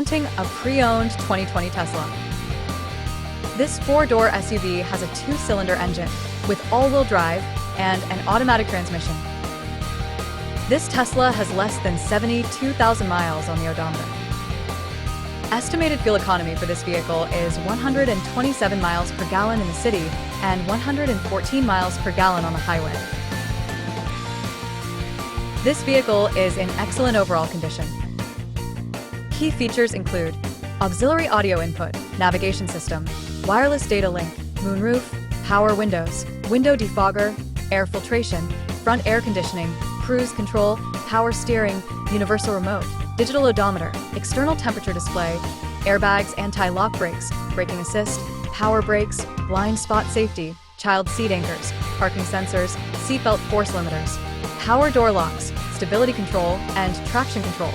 presenting a pre-owned 2020 Tesla. This four-door SUV has a two-cylinder engine with all-wheel drive and an automatic transmission. This Tesla has less than 72,000 miles on the odometer. Estimated fuel economy for this vehicle is 127 miles per gallon in the city and 114 miles per gallon on the highway. This vehicle is in excellent overall condition. Key features include auxiliary audio input, navigation system, wireless data link, moonroof, power windows, window defogger, air filtration, front air conditioning, cruise control, power steering, universal remote, digital odometer, external temperature display, airbags, anti-lock brakes, braking assist, power brakes, blind spot safety, child seat anchors, parking sensors, seatbelt force limiters, power door locks, stability control, and traction control.